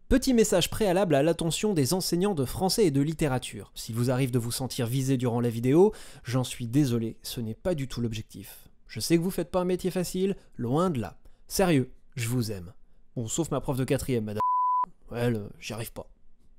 Petit message préalable à l'attention des enseignants de français et de littérature. S'il vous arrive de vous sentir visé durant la vidéo, j'en suis désolé, ce n'est pas du tout l'objectif. Je sais que vous faites pas un métier facile, loin de là. Sérieux, je vous aime. Bon, sauf ma prof de 4ème, madame. Elle, j'y arrive pas.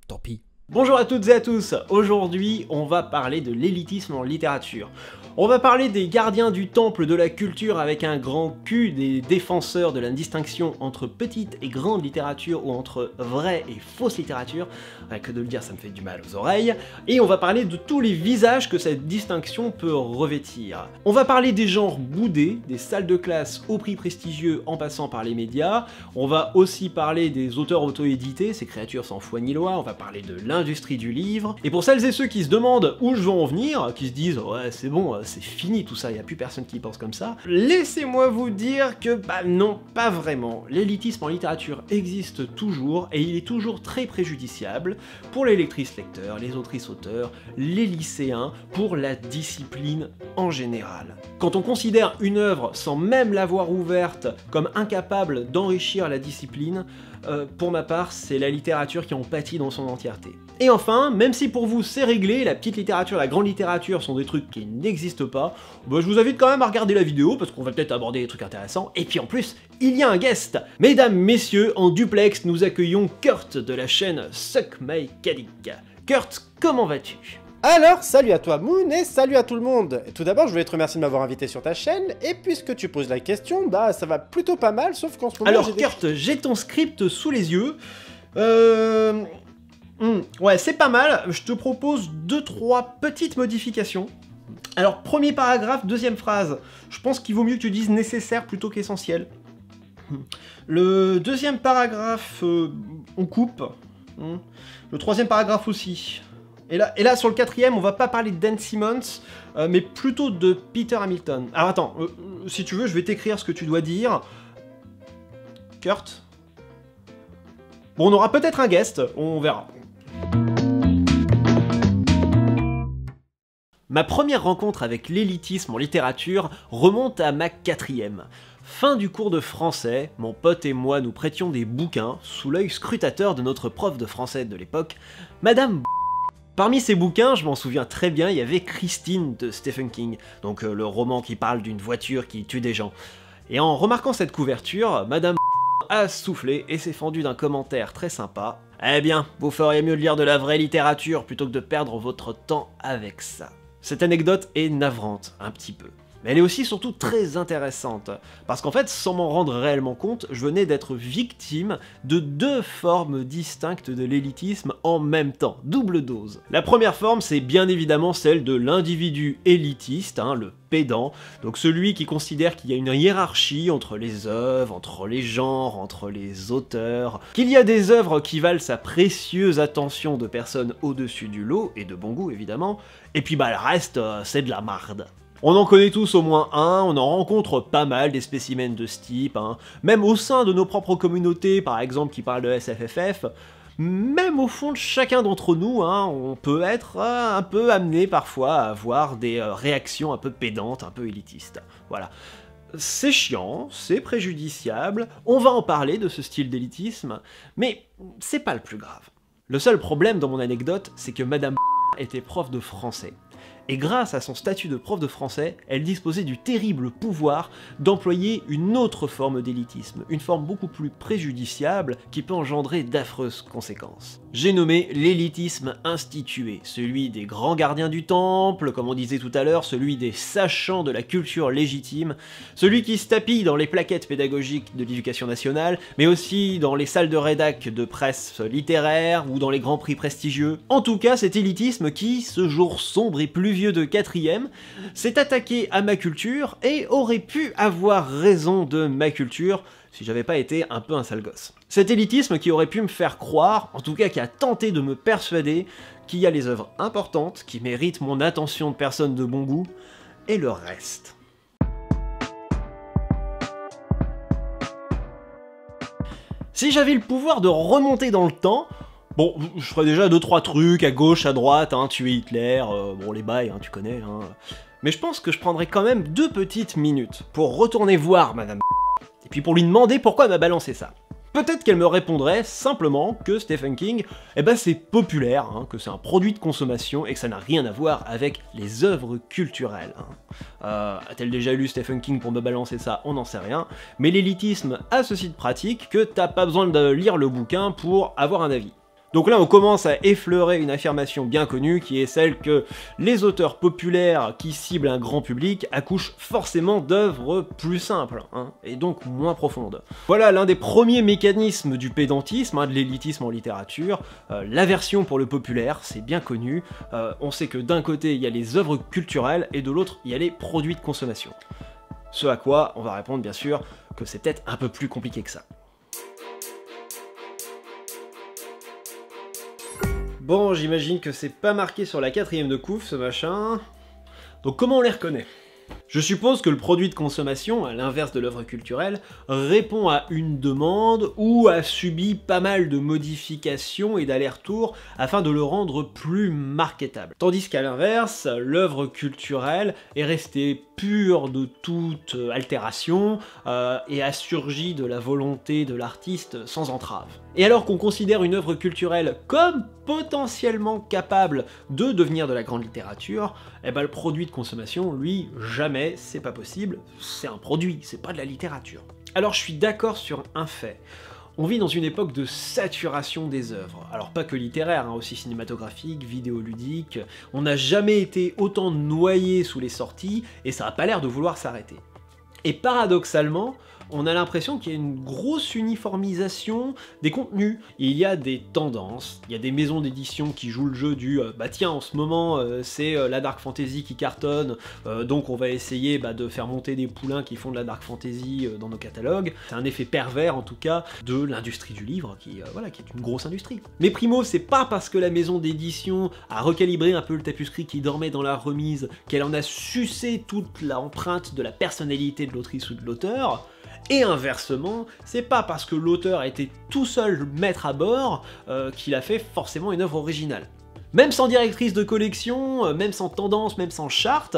Tant pis. Bonjour à toutes et à tous, aujourd'hui on va parler de l'élitisme en littérature. On va parler des gardiens du temple de la culture avec un grand Q, des défenseurs de la distinction entre petite et grande littérature ou entre vraie et fausse littérature, rien que de le dire ça me fait du mal aux oreilles, et on va parler de tous les visages que cette distinction peut revêtir. On va parler des genres boudés, des salles de classe au prix prestigieux en passant par les médias, on va aussi parler des auteurs auto-édités, ces créatures sans foi ni loi, on va parler de l'industrie du livre, et pour celles et ceux qui se demandent où je veux en venir, qui se disent ouais c'est bon, c'est fini tout ça, il n'y a plus personne qui pense comme ça, laissez-moi vous dire que bah non, pas vraiment. L'élitisme en littérature existe toujours, et il est toujours très préjudiciable pour les lectrices-lecteurs, les autrices-auteurs, les lycéens, pour la discipline en général. Quand on considère une œuvre sans même l'avoir ouverte comme incapable d'enrichir la discipline, pour ma part, c'est la littérature qui en pâtit dans son entièreté. Et enfin, même si pour vous c'est réglé, la petite littérature, la grande littérature sont des trucs qui n'existent pas, bah, je vous invite quand même à regarder la vidéo, parce qu'on va peut-être aborder des trucs intéressants, et puis en plus, il y a un guest. Mesdames, messieurs, en duplex, nous accueillons Kurt de la chaîne Suck My Caddick. Kurt, comment vas-tu ? Alors, salut à toi Moon et salut à tout le monde. Tout d'abord, je voulais te remercier de m'avoir invité sur ta chaîne, et puisque tu poses la question, bah ça va plutôt pas mal, sauf qu'en ce moment... Alors Kurt, j'ai ton script sous les yeux. Ouais, c'est pas mal, je te propose 2-3 petites modifications. Alors, premier paragraphe, deuxième phrase. Je pense qu'il vaut mieux que tu dises nécessaire plutôt qu'essentiel. Le deuxième paragraphe, on coupe. Le troisième paragraphe aussi. Et là, sur le quatrième, on va pas parler de Dan Simmons, mais plutôt de Peter Hamilton. Alors attends, si tu veux, je vais t'écrire ce que tu dois dire. Kurt ? Bon, on aura peut-être un guest, on verra. Ma première rencontre avec l'élitisme en littérature remonte à ma 4ème. Fin du cours de français, mon pote et moi nous prêtions des bouquins sous l'œil scrutateur de notre prof de français de l'époque, Madame. Parmi ces bouquins, je m'en souviens très bien, il y avait Christine de Stephen King, donc le roman qui parle d'une voiture qui tue des gens. Et en remarquant cette couverture, Madame a soufflé et s'est fendue d'un commentaire très sympa. Eh bien, vous feriez mieux de lire de la vraie littérature plutôt que de perdre votre temps avec ça. Cette anecdote est navrante, un petit peu. Mais elle est aussi surtout très intéressante, parce qu'en fait, sans m'en rendre réellement compte, je venais d'être victime de deux formes distinctes de l'élitisme en même temps, double dose. La première forme, c'est bien évidemment celle de l'individu élitiste, le pédant, donc celui qui considère qu'il y a une hiérarchie entre les œuvres, entre les genres, entre les auteurs, qu'il y a des œuvres qui valent sa précieuse attention de personnes au-dessus du lot, et de bon goût évidemment, et puis bah le reste, c'est de la marde. On en connaît tous au moins un, on en rencontre pas mal des spécimens de ce type, même au sein de nos propres communautés, par exemple qui parlent de SFFF, même au fond de chacun d'entre nous, on peut être un peu amené parfois à avoir des réactions un peu pédantes, un peu élitistes. Voilà. C'est chiant, c'est préjudiciable, on va en parler de ce style d'élitisme, mais c'est pas le plus grave. Le seul problème dans mon anecdote, c'est que Madame était prof de français. Et grâce à son statut de prof de français, elle disposait du terrible pouvoir d'employer une autre forme d'élitisme, une forme beaucoup plus préjudiciable qui peut engendrer d'affreuses conséquences. J'ai nommé l'élitisme institué, celui des grands gardiens du temple, comme on disait tout à l'heure, celui des sachants de la culture légitime, celui qui se tapille dans les plaquettes pédagogiques de l'éducation nationale, mais aussi dans les salles de rédac de presse littéraire ou dans les grands prix prestigieux. En tout cas, cet élitisme qui, ce jour sombre et pluvieux de 4ème, s'est attaqué à ma culture et aurait pu avoir raison de ma culture si j'avais pas été un peu un sale gosse. Cet élitisme qui aurait pu me faire croire, en tout cas qui a tenté de me persuader qu'il y a les œuvres importantes qui méritent mon attention de personne de bon goût, et le reste. Si j'avais le pouvoir de remonter dans le temps, bon, je ferais déjà 2-3 trucs à gauche, à droite, tuer Hitler, bon les bails, tu connais, Mais je pense que je prendrais quand même 2 petites minutes pour retourner voir Madame et puis pour lui demander pourquoi elle m'a balancé ça. Peut-être qu'elle me répondrait simplement que Stephen King, eh ben c'est populaire, hein, que c'est un produit de consommation et que ça n'a rien à voir avec les œuvres culturelles. Hein. A-t-elle déjà lu Stephen King pour me balancer ça? On n'en sait rien. Mais l'élitisme a ceci de pratique que t'as pas besoin de lire le bouquin pour avoir un avis. Donc là on commence à effleurer une affirmation bien connue qui est celle que les auteurs populaires qui ciblent un grand public accouchent forcément d'œuvres plus simples, hein, et donc moins profondes. Voilà l'un des premiers mécanismes du pédantisme, hein, de l'élitisme en littérature, l'aversion pour le populaire, c'est bien connu. On sait que d'un côté il y a les œuvres culturelles et de l'autre il y a les produits de consommation. Ce à quoi on va répondre bien sûr que c'est peut-être un peu plus compliqué que ça. Bon, j'imagine que c'est pas marqué sur la 4ème de couve, ce machin. Donc comment on les reconnaît? Je suppose que le produit de consommation, à l'inverse de l'œuvre culturelle, répond à une demande ou a subi pas mal de modifications et d'allers-retours afin de le rendre plus marketable. Tandis qu'à l'inverse, l'œuvre culturelle est restée pure de toute altération et a surgi de la volonté de l'artiste sans entrave. Et alors qu'on considère une œuvre culturelle comme potentiellement capable de devenir de la grande littérature, eh ben le produit de consommation, lui, jamais, c'est pas possible, c'est un produit, c'est pas de la littérature. Alors je suis d'accord sur un fait. On vit dans une époque de saturation des œuvres. Alors pas que littéraire, hein, aussi cinématographique, vidéoludique. On n'a jamais été autant noyé sous les sorties, et ça n'a pas l'air de vouloir s'arrêter. Et paradoxalement, on a l'impression qu'il y a une grosse uniformisation des contenus. Il y a des tendances, il y a des maisons d'édition qui jouent le jeu du bah tiens, en ce moment c'est la dark fantasy qui cartonne, donc on va essayer de faire monter des poulains qui font de la dark fantasy dans nos catalogues. C'est un effet pervers en tout cas de l'industrie du livre qui est une grosse industrie. Mais primo, c'est pas parce que la maison d'édition a recalibré un peu le tapuscrit qui dormait dans la remise qu'elle en a sucé toute l'empreinte de la personnalité de l'autrice ou de l'auteur. Et inversement, c'est pas parce que l'auteur a été tout seul maître à bord qu'il a fait forcément une œuvre originale. Même sans directrice de collection, même sans tendance, même sans charte,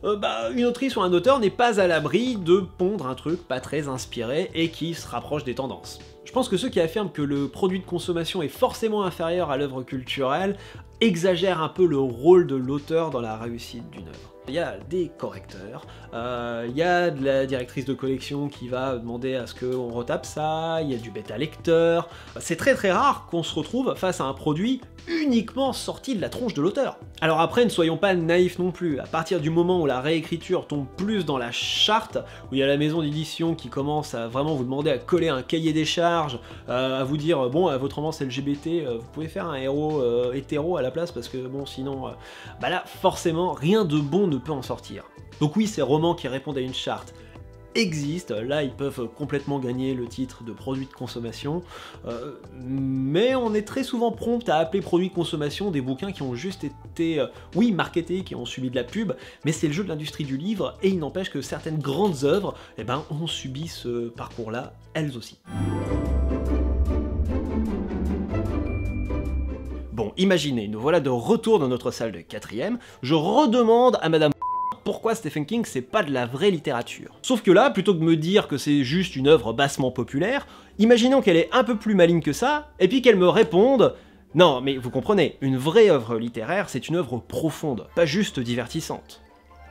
une autrice ou un auteur n'est pas à l'abri de pondre un truc pas très inspiré et qui se rapproche des tendances. Je pense que ceux qui affirment que le produit de consommation est forcément inférieur à l'œuvre culturelle exagèrent un peu le rôle de l'auteur dans la réussite d'une œuvre. Il y a des correcteurs, il y a de la directrice de collection qui va demander à ce qu'on retape ça, il y a du bêta lecteur. C'est très très rare qu'on se retrouve face à un produit uniquement sorti de la tronche de l'auteur. Alors après, ne soyons pas naïfs non plus, à partir du moment où la réécriture tombe plus dans la charte, où il y a la maison d'édition qui commence à vraiment vous demander à coller un cahier des charges, à vous dire bon, votre romance LGBT, vous pouvez faire un héros hétéro à la place parce que bon sinon, là forcément rien de bon ne peut en sortir. Donc oui, ces romans qui répondent à une charte existent, là ils peuvent complètement gagner le titre de produit de consommation, mais on est très souvent prompt à appeler produit de consommation des bouquins qui ont juste été, oui, marketés, qui ont subi de la pub, mais c'est le jeu de l'industrie du livre, et il n'empêche que certaines grandes œuvres, ont subi ce parcours-là, elles aussi. Bon, imaginez, nous voilà de retour dans notre salle de 4ème, je redemande à madame pourquoi Stephen King c'est pas de la vraie littérature. Sauf que là, plutôt que de me dire que c'est juste une œuvre bassement populaire, imaginons qu'elle est un peu plus maligne que ça, et puis qu'elle me réponde « Non, mais vous comprenez, une vraie œuvre littéraire, c'est une œuvre profonde, pas juste divertissante. »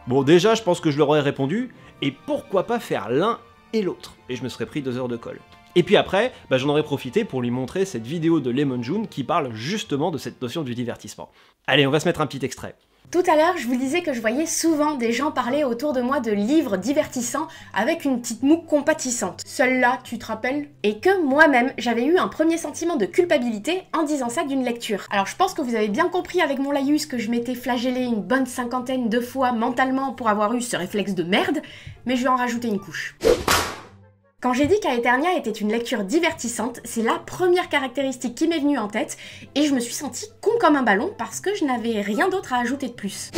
Bon, déjà, je pense que je leur aurais répondu « Et pourquoi pas faire l'un et l'autre ?» Et je me serais pris 2 heures de colle. Et puis après, j'en aurais profité pour lui montrer cette vidéo de Lemon June qui parle justement de cette notion du divertissement. Allez, on va se mettre un petit extrait. Tout à l'heure, je vous disais que je voyais souvent des gens parler autour de moi de livres divertissants avec une petite moue compatissante. Celle-là, tu te rappelles? Et que moi-même, j'avais eu un premier sentiment de culpabilité en disant ça d'une lecture. Alors je pense que vous avez bien compris avec mon laïus que je m'étais flagellé une bonne 50aine de fois mentalement pour avoir eu ce réflexe de merde, mais je vais en rajouter une couche. Quand j'ai dit qu'Aeternia était une lecture divertissante, c'est la première caractéristique qui m'est venue en tête, et je me suis sentie con comme un ballon parce que je n'avais rien d'autre à ajouter de plus.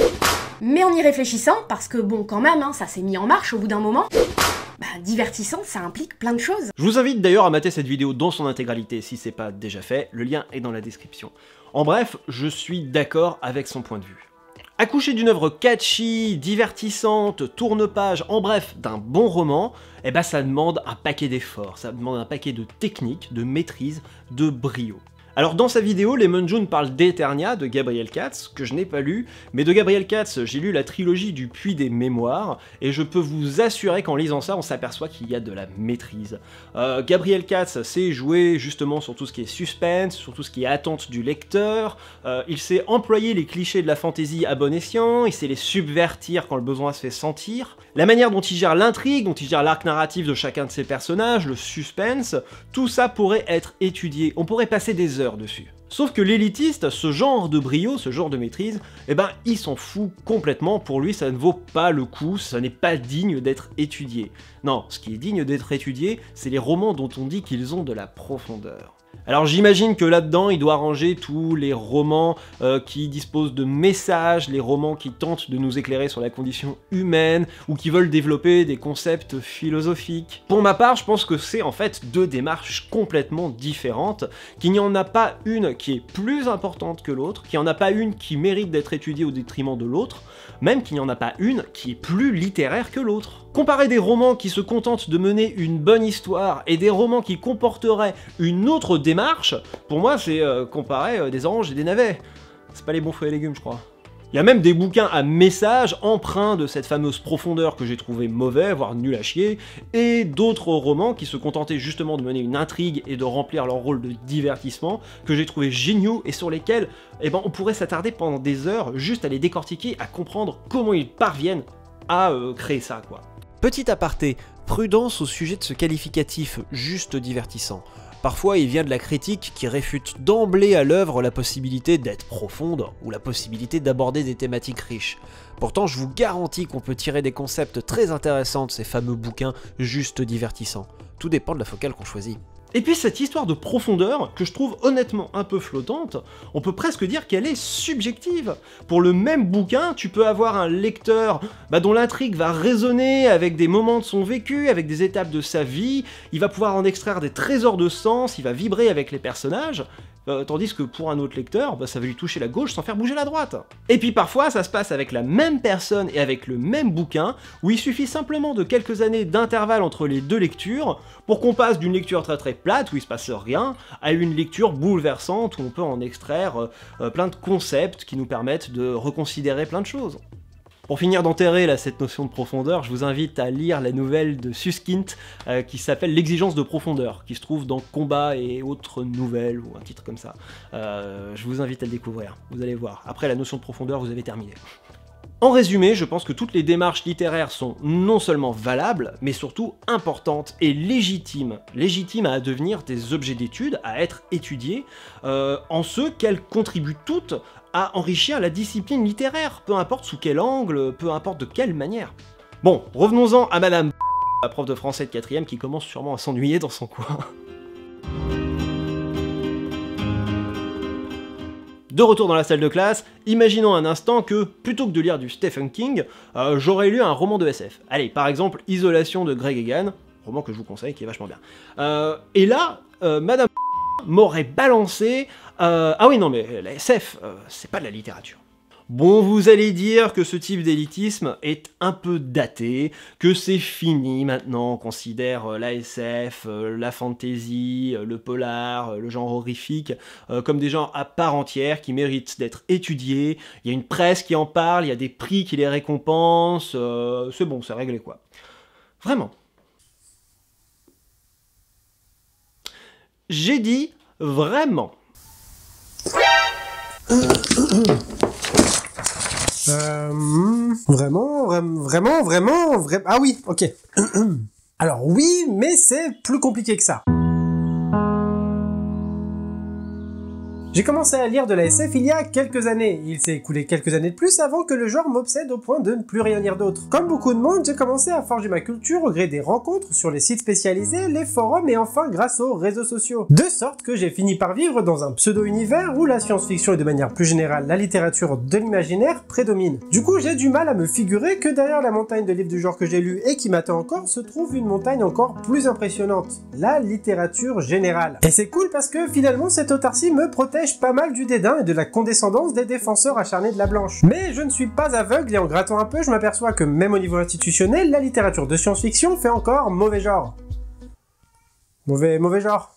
Mais en y réfléchissant, parce que bon quand même, ça s'est mis en marche au bout d'un moment, divertissant ça implique plein de choses. Je vous invite d'ailleurs à mater cette vidéo dans son intégralité si c'est pas déjà fait, le lien est dans la description. En bref, je suis d'accord avec son point de vue. Accoucher d'une œuvre catchy, divertissante, tourne-page, en bref, d'un bon roman, eh ben ça demande un paquet d'efforts, ça demande un paquet de techniques, de maîtrise, de brio. Alors dans sa vidéo, Lemon June parle d'Eternia de Gabriel Katz, que je n'ai pas lu, mais de Gabriel Katz, j'ai lu la trilogie du Puits des Mémoires, et je peux vous assurer qu'en lisant ça, on s'aperçoit qu'il y a de la maîtrise. Gabriel Katz sait jouer justement sur tout ce qui est suspense, sur tout ce qui est attente du lecteur, il sait employer les clichés de la fantasy à bon escient, il sait les subvertir quand le besoin se fait sentir. La manière dont il gère l'intrigue, dont il gère l'arc narratif de chacun de ses personnages, le suspense, tout ça pourrait être étudié, on pourrait passer des heures dessus. Sauf que l'élitiste, ce genre de brio, ce genre de maîtrise, eh ben il s'en fout complètement, pour lui ça ne vaut pas le coup, ça n'est pas digne d'être étudié. Non, ce qui est digne d'être étudié, c'est les romans dont on dit qu'ils ont de la profondeur. Alors j'imagine que là-dedans, il doit ranger tous les romans qui disposent de messages, les romans qui tentent de nous éclairer sur la condition humaine, ou qui veulent développer des concepts philosophiques. Pour ma part, je pense que c'est en fait deux démarches complètement différentes, qu'il n'y en a pas une qui est plus importante que l'autre, qu'il n'y en a pas une qui mérite d'être étudiée au détriment de l'autre, même qu'il n'y en a pas une qui est plus littéraire que l'autre. Comparer des romans qui se contentent de mener une bonne histoire et des romans qui comporteraient une autre démarche, pour moi c'est comparer des oranges et des navets. C'est pas les bons fruits et légumes, je crois. Il y a même des bouquins à messages empreints de cette fameuse profondeur que j'ai trouvé mauvais, voire nul à chier, et d'autres romans qui se contentaient justement de mener une intrigue et de remplir leur rôle de divertissement, que j'ai trouvé géniaux et sur lesquels on pourrait s'attarder pendant des heures juste à les décortiquer, à comprendre comment ils parviennent à créer ça, quoi. Petit aparté, prudence au sujet de ce qualificatif juste divertissant. Parfois il vient de la critique qui réfute d'emblée à l'œuvre la possibilité d'être profonde ou la possibilité d'aborder des thématiques riches. Pourtant je vous garantis qu'on peut tirer des concepts très intéressants de ces fameux bouquins juste divertissants. Tout dépend de la focale qu'on choisit. Et puis cette histoire de profondeur, que je trouve honnêtement un peu flottante, on peut presque dire qu'elle est subjective. Pour le même bouquin, tu peux avoir un lecteur dont l'intrigue va résonner avec des moments de son vécu, avec des étapes de sa vie, il va pouvoir en extraire des trésors de sens, il va vibrer avec les personnages, tandis que pour un autre lecteur, ça va lui toucher la gauche sans faire bouger la droite. Et puis parfois, ça se passe avec la même personne et avec le même bouquin, où il suffit simplement de quelques années d'intervalle entre les deux lectures, pour qu'on passe d'une lecture très plate, où il se passe rien, à une lecture bouleversante, où on peut en extraire plein de concepts qui nous permettent de reconsidérer plein de choses. Pour finir d'enterrer cette notion de profondeur, je vous invite à lire la nouvelle de Suskind qui s'appelle L'exigence de profondeur, qui se trouve dans Combat et autres nouvelles, ou un titre comme ça. Je vous invite à le découvrir, vous allez voir. Après la notion de profondeur, vous avez terminé. En résumé, je pense que toutes les démarches littéraires sont non seulement valables, mais surtout importantes et légitimes. Légitimes à devenir des objets d'étude, à être étudiés, en ce qu'elles contribuent toutes à enrichir la discipline littéraire, peu importe sous quel angle, peu importe de quelle manière. Bon, revenons-en à Madame la prof de français de 4ème qui commence sûrement à s'ennuyer dans son coin. De retour dans la salle de classe, imaginons un instant que, plutôt que de lire du Stephen King, j'aurais lu un roman de SF. Allez, par exemple, Isolation de Greg Egan, roman que je vous conseille, qui est vachement bien. Et là, Madame m'aurait balancé... ah oui, non, mais la SF, c'est pas de la littérature. Bon, vous allez dire que ce type d'élitisme est un peu daté, que c'est fini maintenant, on considère la SF, la fantasy, le polar, le genre horrifique, comme des genres à part entière qui méritent d'être étudiés, il y a une presse qui en parle, il y a des prix qui les récompensent, c'est bon, c'est réglé quoi. Vraiment. J'ai dit vraiment. Vraiment. Ah oui, ok. Alors oui, mais c'est plus compliqué que ça. J'ai commencé à lire de la SF il y a quelques années. Il s'est écoulé quelques années de plus avant que le genre m'obsède au point de ne plus rien lire d'autre. Comme beaucoup de monde, j'ai commencé à forger ma culture au gré des rencontres sur les sites spécialisés, les forums et enfin grâce aux réseaux sociaux. De sorte que j'ai fini par vivre dans un pseudo-univers où la science-fiction et de manière plus générale la littérature de l'imaginaire prédomine. Du coup, j'ai du mal à me figurer que derrière la montagne de livres du genre que j'ai lu et qui m'attend encore se trouve une montagne encore plus impressionnante, la littérature générale. Et c'est cool parce que finalement cette autarcie me protège pêche pas mal du dédain et de la condescendance des défenseurs acharnés de la blanche. Mais je ne suis pas aveugle et en grattant un peu, je m'aperçois que même au niveau institutionnel, la littérature de science-fiction fait encore mauvais genre. Mauvais genre.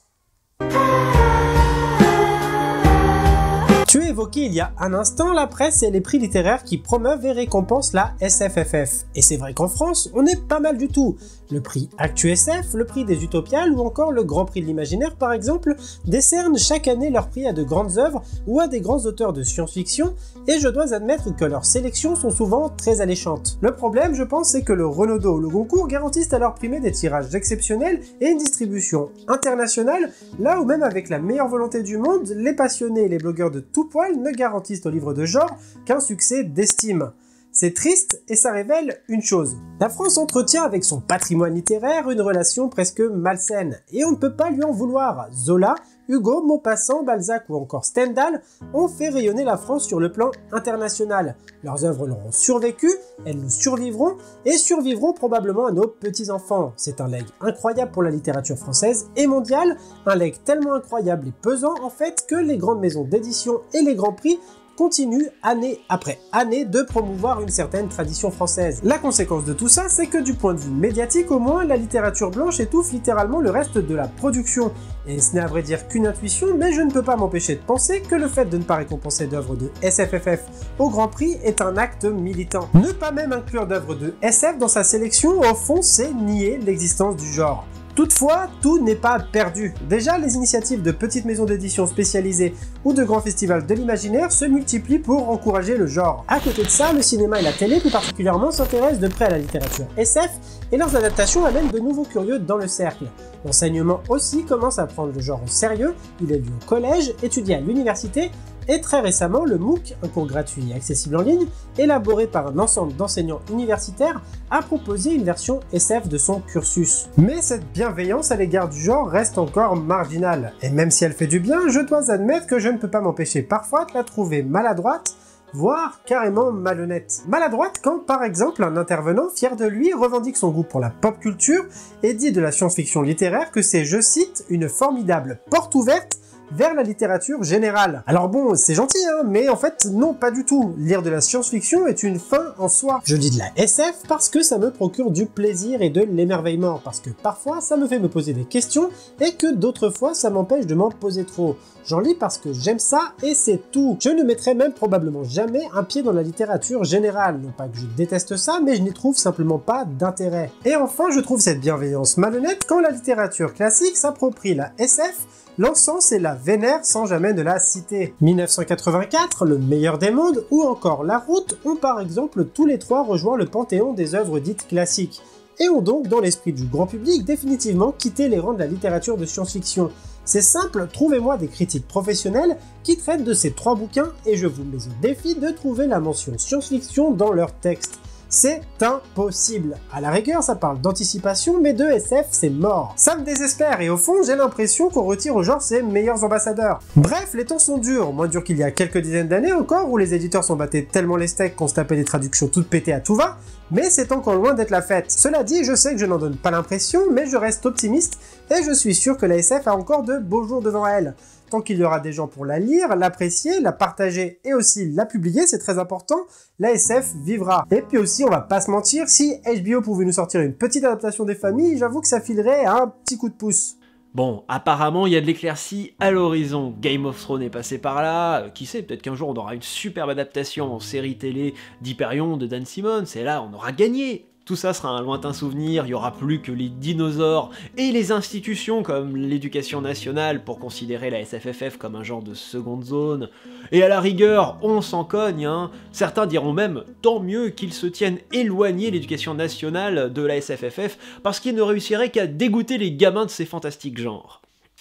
Tu évoquais il y a un instant la presse et les prix littéraires qui promeuvent et récompensent la SFFF. Et c'est vrai qu'en France, on est pas mal du tout. Le prix ActuSF, le prix des Utopiales ou encore le Grand Prix de l'Imaginaire par exemple, décernent chaque année leur prix à de grandes œuvres ou à des grands auteurs de science-fiction, et je dois admettre que leurs sélections sont souvent très alléchantes. Le problème, je pense, c'est que le Renaudot ou le Goncourt garantissent à leur primé des tirages exceptionnels et une distribution internationale, là où même avec la meilleure volonté du monde, les passionnés et les blogueurs de tout poil ne garantissent au livre de genre qu'un succès d'estime. C'est triste et ça révèle une chose. La France entretient avec son patrimoine littéraire une relation presque malsaine, et on ne peut pas lui en vouloir. Zola, Hugo, Maupassant, Balzac ou encore Stendhal ont fait rayonner la France sur le plan international. Leurs œuvres leur ont survécu, elles nous survivront, et survivront probablement à nos petits-enfants. C'est un legs incroyable pour la littérature française et mondiale, un legs tellement incroyable et pesant en fait que les grandes maisons d'édition et les grands prix continue année après année de promouvoir une certaine tradition française. La conséquence de tout ça, c'est que du point de vue médiatique au moins, la littérature blanche étouffe littéralement le reste de la production. Et ce n'est à vrai dire qu'une intuition, mais je ne peux pas m'empêcher de penser que le fait de ne pas récompenser d'œuvres de SFFF au Grand Prix est un acte militant. Ne pas même inclure d'œuvres de SF dans sa sélection, au fond, c'est nier l'existence du genre. Toutefois, tout n'est pas perdu. Déjà, les initiatives de petites maisons d'édition spécialisées ou de grands festivals de l'imaginaire se multiplient pour encourager le genre. À côté de ça, le cinéma et la télé plus particulièrement s'intéressent de près à la littérature SF et leurs adaptations amènent de nouveaux curieux dans le cercle. L'enseignement aussi commence à prendre le genre au sérieux, il est vu au collège, étudié à l'université, et très récemment, le MOOC, un cours gratuit et accessible en ligne, élaboré par un ensemble d'enseignants universitaires, a proposé une version SF de son cursus. Mais cette bienveillance à l'égard du genre reste encore marginale, et même si elle fait du bien, je dois admettre que je ne peux pas m'empêcher parfois de la trouver maladroite, voire carrément malhonnête. Maladroite quand, par exemple, un intervenant fier de lui revendique son goût pour la pop culture et dit de la science-fiction littéraire que c'est, je cite, une formidable porte ouverte vers la littérature générale. Alors bon, c'est gentil, hein, mais en fait, non, pas du tout. Lire de la science-fiction est une fin en soi. Je dis de la SF parce que ça me procure du plaisir et de l'émerveillement, parce que parfois, ça me fait me poser des questions, et que d'autres fois, ça m'empêche de m'en poser trop. J'en lis parce que j'aime ça, et c'est tout. Je ne mettrai même probablement jamais un pied dans la littérature générale. Non pas que je déteste ça, mais je n'y trouve simplement pas d'intérêt. Et enfin, je trouve cette bienveillance malhonnête quand la littérature classique s'approprie la SF, l'encense et la vénère sans jamais de la citer. 1984, Le meilleur des mondes ou encore La route ont par exemple tous les trois rejoint le panthéon des œuvres dites classiques, et ont donc dans l'esprit du grand public définitivement quitté les rangs de la littérature de science-fiction. C'est simple, trouvez-moi des critiques professionnels qui traitent de ces trois bouquins et je vous mets au défi de trouver la mention science-fiction dans leurs textes. C'est impossible. À la rigueur, ça parle d'anticipation, mais de SF, c'est mort. Ça me désespère, et au fond, j'ai l'impression qu'on retire au genre ses meilleurs ambassadeurs. Bref, les temps sont durs, moins durs qu'il y a quelques dizaines d'années encore, où les éditeurs s'en battaient tellement les steaks qu'on se tapait des traductions toutes pétées à tout va, mais c'est encore loin d'être la fête. Cela dit, je sais que je n'en donne pas l'impression, mais je reste optimiste, et je suis sûr que la SF a encore de beaux jours devant elle. Tant qu'il y aura des gens pour la lire, l'apprécier, la partager et aussi la publier, c'est très important, la SF vivra. Et puis aussi, on va pas se mentir, si HBO pouvait nous sortir une petite adaptation des familles, j'avoue que ça filerait un petit coup de pouce. Bon, apparemment, il y a de l'éclaircie à l'horizon. Game of Thrones est passé par là, qui sait, peut-être qu'un jour on aura une superbe adaptation en série télé d'Hyperion de Dan Simmons, et là on aura gagné. Tout ça sera un lointain souvenir, il n'y aura plus que les dinosaures et les institutions comme l'éducation nationale pour considérer la SFFF comme un genre de seconde zone. Et à la rigueur, on s'en cogne, hein. Certains diront même tant mieux qu'ils se tiennent éloignés l'éducation nationale de la SFFF parce qu'ils ne réussiraient qu'à dégoûter les gamins de ces fantastiques genres.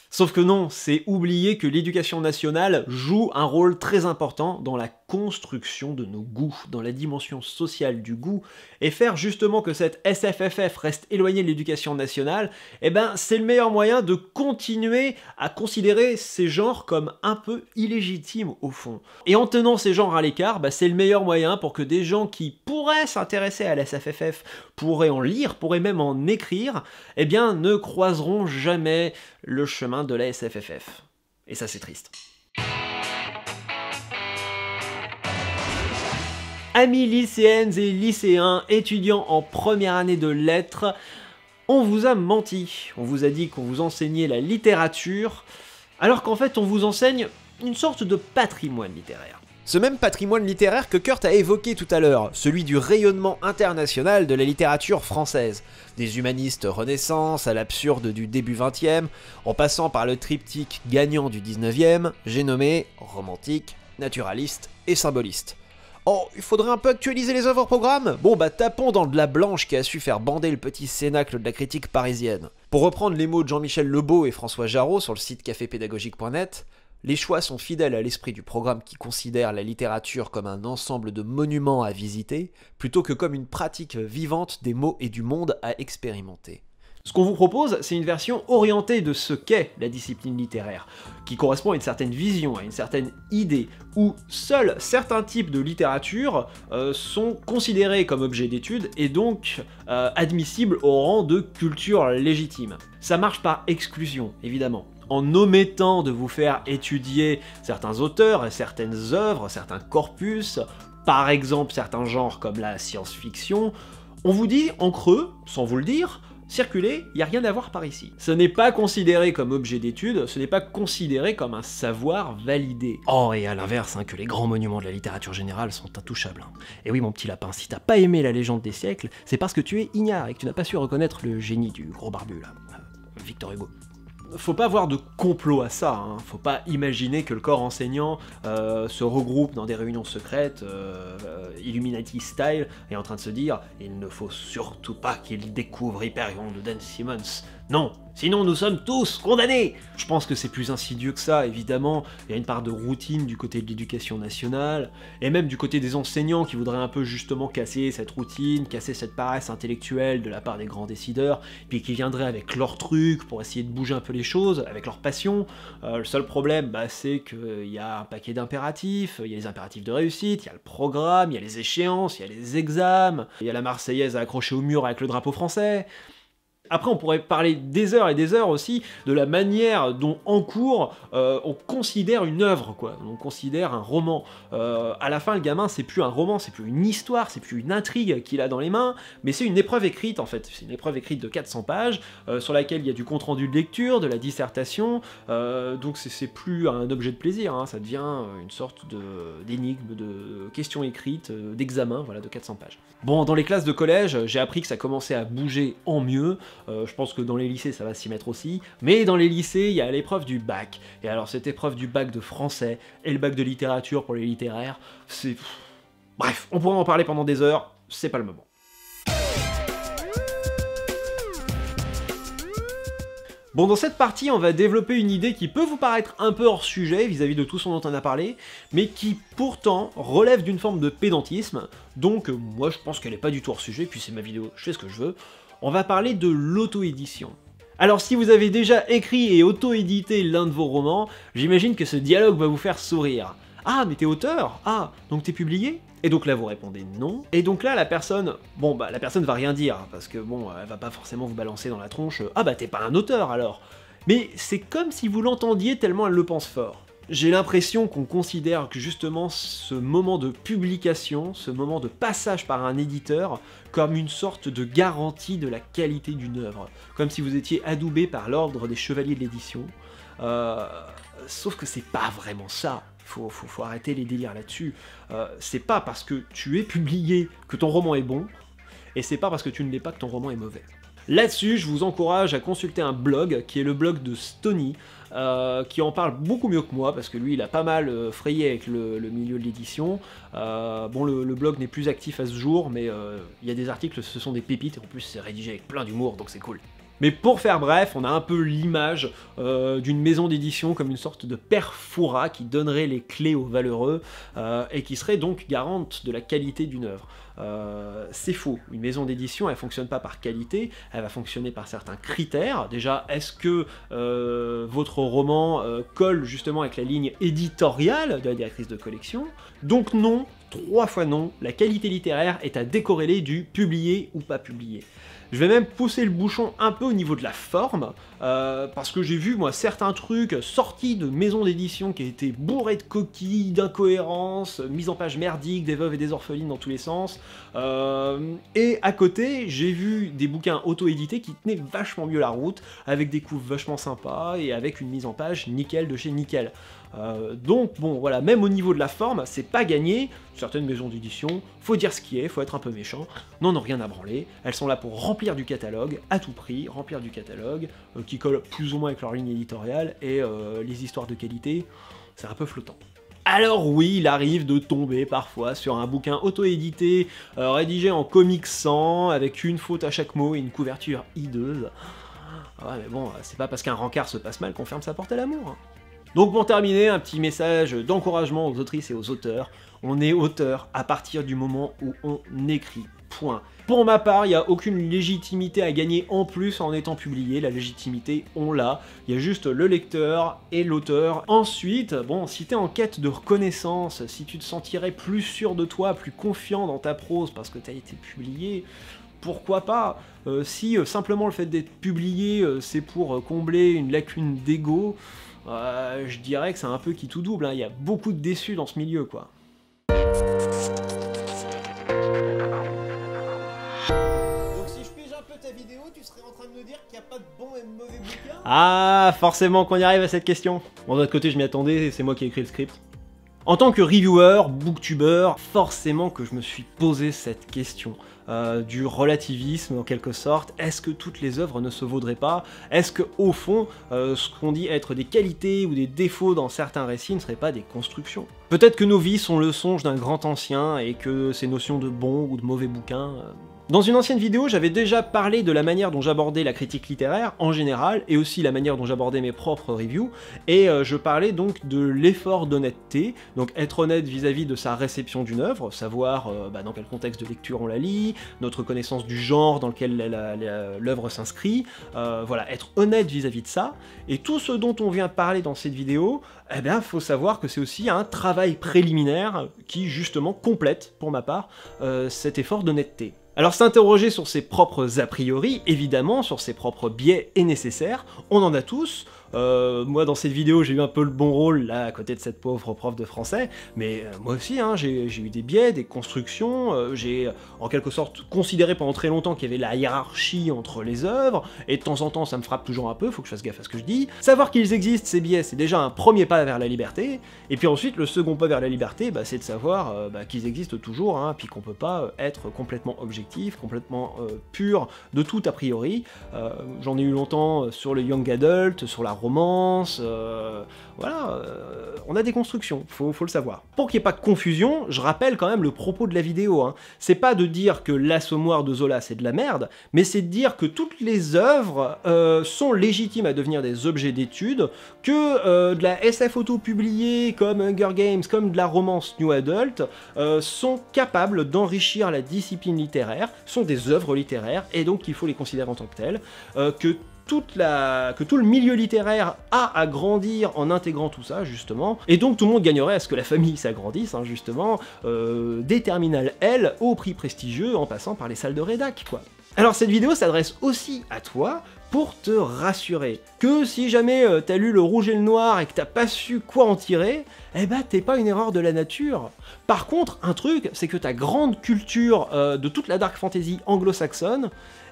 Sauf que non, c'est oublier que l'éducation nationale joue un rôle très important dans la construction de nos goûts, dans la dimension sociale du goût, et faire justement que cette SFFF reste éloignée de l'éducation nationale, eh ben c'est le meilleur moyen de continuer à considérer ces genres comme un peu illégitimes au fond. Et en tenant ces genres à l'écart, bah, c'est le meilleur moyen pour que des gens qui pourraient s'intéresser à la SFFF, pourraient en lire, pourraient même en écrire, eh bien ne croiseront jamais le chemin de la SFFF. Et ça c'est triste. Amis lycéennes et lycéens, étudiants en première année de lettres, on vous a menti. On vous a dit qu'on vous enseignait la littérature, alors qu'en fait on vous enseigne une sorte de patrimoine littéraire. Ce même patrimoine littéraire que Kurt a évoqué tout à l'heure, celui du rayonnement international de la littérature française. Des humanistes Renaissance à l'absurde du début 20e, en passant par le triptyque gagnant du 19e, j'ai nommé romantique, naturaliste et symboliste. Oh, il faudrait un peu actualiser les œuvres au programme? Bon bah tapons dans de la blanche qui a su faire bander le petit cénacle de la critique parisienne. Pour reprendre les mots de Jean-Michel Lebeau et François Jarreau sur le site cafépédagogique.net, les choix sont fidèles à l'esprit du programme qui considère la littérature comme un ensemble de monuments à visiter, plutôt que comme une pratique vivante des mots et du monde à expérimenter. Ce qu'on vous propose, c'est une version orientée de ce qu'est la discipline littéraire, qui correspond à une certaine vision, à une certaine idée, où seuls certains types de littérature sont considérés comme objets d'étude et donc admissibles au rang de culture légitime. Ça marche par exclusion, évidemment. En omettant de vous faire étudier certains auteurs et certaines œuvres, certains corpus, par exemple certains genres comme la science-fiction, on vous dit en creux, sans vous le dire, circulez, il n'y a rien à voir par ici. Ce n'est pas considéré comme objet d'étude, ce n'est pas considéré comme un savoir validé. Oh, et à l'inverse, que les grands monuments de la littérature générale sont intouchables. Et oui, mon petit lapin, si t'as pas aimé la légende des siècles, c'est parce que tu es ignare et que tu n'as pas su reconnaître le génie du gros barbu, là, Victor Hugo. Faut pas avoir de complot à ça, faut pas imaginer que le corps enseignant se regroupe dans des réunions secrètes, Illuminati style, et en train de se dire « il ne faut surtout pas qu'il découvre Hyperion de Dan Simmons ». Non, sinon nous sommes tous condamnés. Je pense que c'est plus insidieux que ça, évidemment. Il y a une part de routine du côté de l'éducation nationale, et même du côté des enseignants qui voudraient un peu justement casser cette routine, casser cette paresse intellectuelle de la part des grands décideurs, puis qui viendraient avec leurs trucs pour essayer de bouger un peu les choses, avec leur passion. Le seul problème, c'est qu'il y a un paquet d'impératifs, il y a les impératifs de réussite, il y a le programme, il y a les échéances, il y a les examens, il y a la Marseillaise à accrocher au mur avec le drapeau français. Après, on pourrait parler des heures et des heures aussi de la manière dont, en cours, on considère une œuvre, quoi. On considère un roman. À la fin, le gamin, c'est plus un roman, c'est plus une histoire, c'est plus une intrigue qu'il a dans les mains, mais c'est une épreuve écrite, en fait. C'est une épreuve écrite de 400 pages, sur laquelle il y a du compte-rendu de lecture, de la dissertation, donc c'est plus un objet de plaisir, ça devient une sorte d'énigme, de questions écrites, d'examen, voilà, de 400 pages. Bon, dans les classes de collège, j'ai appris que ça commençait à bouger en mieux. Je pense que dans les lycées ça va s'y mettre aussi, mais dans les lycées il y a l'épreuve du bac, et alors cette épreuve du bac de français, et le bac de littérature pour les littéraires, c'est... Bref, on pourrait en parler pendant des heures, c'est pas le moment. Bon, dans cette partie, on va développer une idée qui peut vous paraître un peu hors sujet vis-à-vis de tout ce dont on a parlé, mais qui pourtant relève d'une forme de pédantisme, donc moi je pense qu'elle est pas du tout hors sujet, puis c'est ma vidéo, je fais ce que je veux. On va parler de l'auto-édition. Alors si vous avez déjà écrit et auto-édité l'un de vos romans, j'imagine que ce dialogue va vous faire sourire. Ah, mais t'es auteur? Ah, donc t'es publié? Et donc là vous répondez non. Et donc là la personne, la personne va rien dire, parce que elle va pas forcément vous balancer dans la tronche « Ah bah t'es pas un auteur alors !» Mais c'est comme si vous l'entendiez tellement elle le pense fort. J'ai l'impression qu'on considère que justement ce moment de publication, ce moment de passage par un éditeur, comme une sorte de garantie de la qualité d'une œuvre. Comme si vous étiez adoubé par l'ordre des chevaliers de l'édition. Sauf que c'est pas vraiment ça. Faut arrêter les délires là-dessus. C'est pas parce que tu es publié que ton roman est bon, et c'est pas parce que tu ne l'es pas que ton roman est mauvais. Là-dessus, je vous encourage à consulter un blog, qui est le blog de Stony, qui en parle beaucoup mieux que moi, parce que lui, il a pas mal frayé avec le milieu de l'édition. Le blog n'est plus actif à ce jour, mais il y a des articles, ce sont des pépites, et en plus c'est rédigé avec plein d'humour, donc c'est cool. Mais pour faire bref, on a un peu l'image d'une maison d'édition comme une sorte de père Fouras qui donnerait les clés aux valeureux et qui serait donc garante de la qualité d'une œuvre. C'est faux. Une maison d'édition, elle fonctionne pas par qualité, elle va fonctionner par certains critères. Déjà, est-ce que votre roman colle justement avec la ligne éditoriale de la directrice de collection? Donc non, 3 fois non, la qualité littéraire est à décorréler du publié ou pas publié. Je vais même pousser le bouchon un peu au niveau de la forme, parce que j'ai vu moi certains trucs sortis de maisons d'édition qui étaient bourrés de coquilles, d'incohérences, mise en page merdique, des veuves et des orphelines dans tous les sens, et à côté j'ai vu des bouquins auto-édités qui tenaient vachement mieux la route, avec des couves vachement sympas, et avec une mise en page nickel de chez nickel. Donc bon voilà, même au niveau de la forme, c'est pas gagné. Certaines maisons d'édition, faut dire ce qui est, faut être un peu méchant, n'en ont rien à branler, elles sont là pour remplir du catalogue, à tout prix, remplir du catalogue, qui colle plus ou moins avec leur ligne éditoriale, et les histoires de qualité, c'est un peu flottant. Alors oui, il arrive de tomber parfois sur un bouquin auto-édité, rédigé en Comic Sans, avec une faute à chaque mot et une couverture hideuse. Ouais mais bon, c'est pas parce qu'un rencard se passe mal qu'on ferme sa porte à l'amour. Donc pour terminer, un petit message d'encouragement aux autrices et aux auteurs. On est auteur à partir du moment où on écrit. Point. Pour ma part, il n'y a aucune légitimité à gagner en plus en étant publié. La légitimité, on l'a. Il y a juste le lecteur et l'auteur. Ensuite, bon, si t'es en quête de reconnaissance, si tu te sentirais plus sûr de toi, plus confiant dans ta prose parce que t'as été publié, pourquoi pas. Si simplement le fait d'être publié, c'est pour combler une lacune d'ego, je dirais que c'est un peu qui tout double, hein. Il y a beaucoup de déçus dans ce milieu, quoi. Donc si je pige un peu ta vidéo, tu serais en train de me dire qu'il n'y a pas de bons et de mauvais bouquins? Ah, forcément qu'on y arrive à cette question. Bon, de l'autre côté, je m'y attendais, c'est moi qui ai écrit le script. En tant que reviewer, booktuber, forcément que je me suis posé cette question. Du relativisme en quelque sorte. Est-ce que toutes les œuvres ne se vaudraient pas? Est-ce que au fond, ce qu'on dit être des qualités ou des défauts dans certains récits ne seraient pas des constructions? Peut-être que nos vies sont le songe d'un grand ancien et que ces notions de bons ou de mauvais bouquins... Dans une ancienne vidéo, j'avais déjà parlé de la manière dont j'abordais la critique littéraire en général, et aussi la manière dont j'abordais mes propres reviews, et je parlais donc de l'effort d'honnêteté, donc être honnête vis-à-vis de sa réception d'une œuvre, savoir dans quel contexte de lecture on la lit, notre connaissance du genre dans lequel l'œuvre s'inscrit, voilà, être honnête vis-à-vis de ça, et tout ce dont on vient parler dans cette vidéo, eh bien, faut savoir que c'est aussi un travail préliminaire qui, justement, complète, pour ma part, cet effort d'honnêteté. Alors s'interroger sur ses propres a priori, évidemment, sur ses propres biais est nécessaire, on en a tous. Moi dans cette vidéo j'ai eu un peu le bon rôle là à côté de cette pauvre prof de français, mais moi aussi hein, j'ai eu des biais, des constructions, j'ai en quelque sorte considéré pendant très longtemps qu'il y avait la hiérarchie entre les œuvres, et de temps en temps ça me frappe toujours un peu, faut que je fasse gaffe à ce que je dis. Savoir qu'ils existent ces biais c'est déjà un premier pas vers la liberté, et puis ensuite le second pas vers la liberté c'est de savoir qu'ils existent toujours, hein, puis qu'on peut pas être complètement objectif, complètement pur de tout a priori. J'en ai eu longtemps sur le young adult, sur la romance, voilà, on a des constructions, faut le savoir. Pour qu'il n'y ait pas de confusion, je rappelle quand même le propos de la vidéo, hein. C'est pas de dire que l'Assommoir de Zola c'est de la merde, mais c'est de dire que toutes les œuvres sont légitimes à devenir des objets d'étude, que de la SF auto-publiée comme Hunger Games, comme de la romance New Adult, sont capables d'enrichir la discipline littéraire, sont des œuvres littéraires, et donc il faut les considérer en tant que telles, que tout le milieu littéraire a à grandir en intégrant tout ça, justement, et donc tout le monde gagnerait à ce que la famille s'agrandisse, hein, justement, des terminales L au prix prestigieux, en passant par les salles de rédac, quoi. Alors cette vidéo s'adresse aussi à toi, pour te rassurer, que si jamais t'as lu Le Rouge et le Noir et que t'as pas su quoi en tirer, eh ben t'es pas une erreur de la nature. Par contre, un truc, c'est que ta grande culture de toute la dark fantasy anglo-saxonne,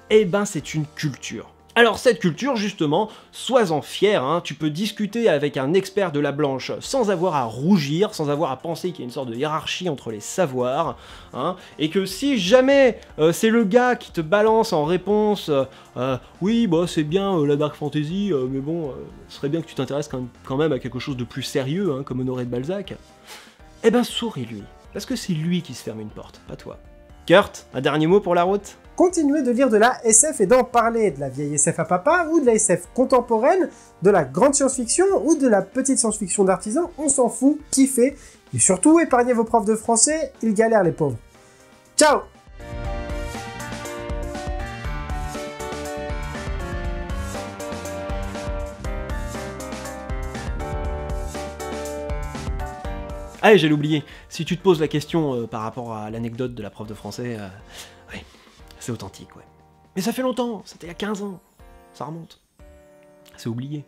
eh ben c'est une culture. Alors cette culture, justement, sois-en fier, hein, tu peux discuter avec un expert de la blanche sans avoir à rougir, sans avoir à penser qu'il y a une sorte de hiérarchie entre les savoirs, hein, et que si jamais c'est le gars qui te balance en réponse oui, bah c'est bien la dark fantasy, mais bon, ce serait bien que tu t'intéresses quand même à quelque chose de plus sérieux, hein, comme Honoré de Balzac, eh ben souris-lui, parce que c'est lui qui se ferme une porte, pas toi. Kurt, un dernier mot pour la route ? Continuez de lire de la SF et d'en parler, de la vieille SF à papa ou de la SF contemporaine, de la grande science-fiction ou de la petite science-fiction d'artisan, on s'en fout, kiffez, et surtout épargnez vos profs de français, ils galèrent les pauvres. Ciao! Ah, et j'allais oublier, si tu te poses la question par rapport à l'anecdote de la prof de français, ouais, c'est authentique, ouais. Mais ça fait longtemps, c'était il y a 15 ans, ça remonte. C'est oublié.